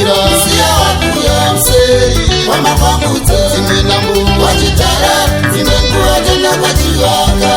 wachira siya wakuya msei wamakwakuta zimwe nambo wachitara zimwe kuwatenda kwachivaka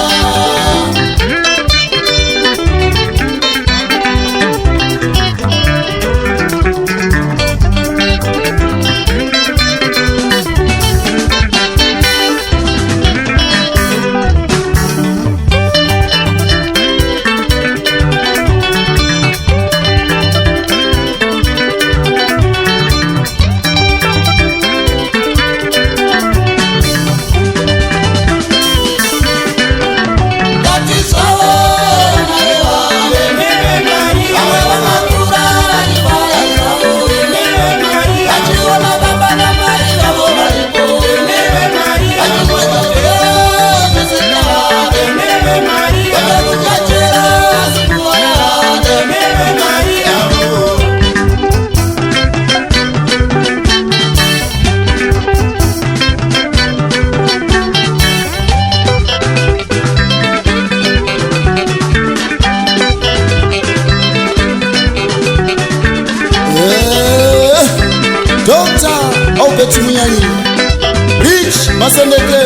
Rich Masendeke,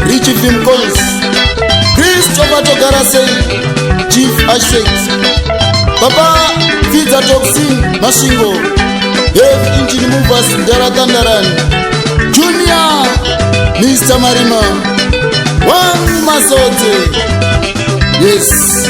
Rich Film Calls, Christopher Togarasei, Chief Architect, Papa Vita Toxin Mashingo, Dave Engine Movers Daratandaran, Junior Mr. Marima, One Masote. Yes.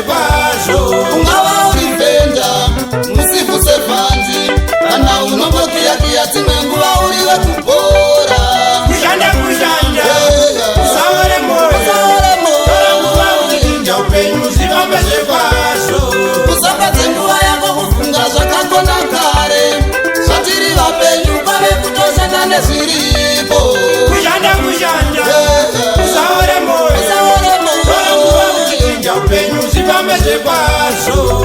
kwazvo. Ungava uri bhenda musifu sevhanzi kana unombokiyakiya dzimwe nguva uri wekubhora. Kushanda usaore moyo tora nguva uchichinja upenyu zivambe zvekwazvo. Usapedze nguva yako kufunga zvakakona kare zvatiri vapenyu kwave kutoshanda nezviripo. Kushanda usaore moyo tora nguva uchichinja upenyu zivambe zvekwazvo.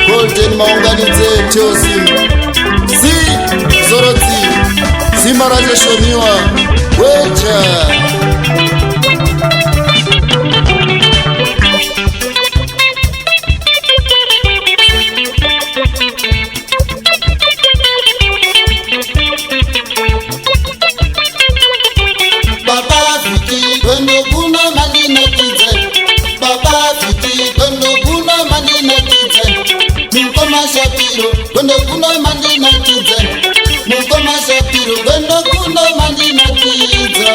Golden maunganidze Teosim Si Zorotsi Zimarajeshoniwa Wecha Baba Viti Kwendo Kuna Madina Kize Baba Viti Kwendo Kuna Madina Kize Mukoma Shapiro Kwendo Kuna Madina Kize Mukoma Shapiro Kwendo Kuna Madina Kize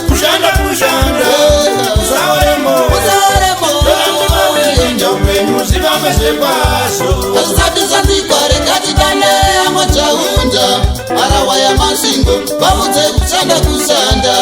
Kushanda usaore moyo tora nguva uchichinja upenyu zivambe zvekwazvo. Azisati zvandikware ngatidane yango chaunda arawa yamasvingo vaudze kushanda kushanda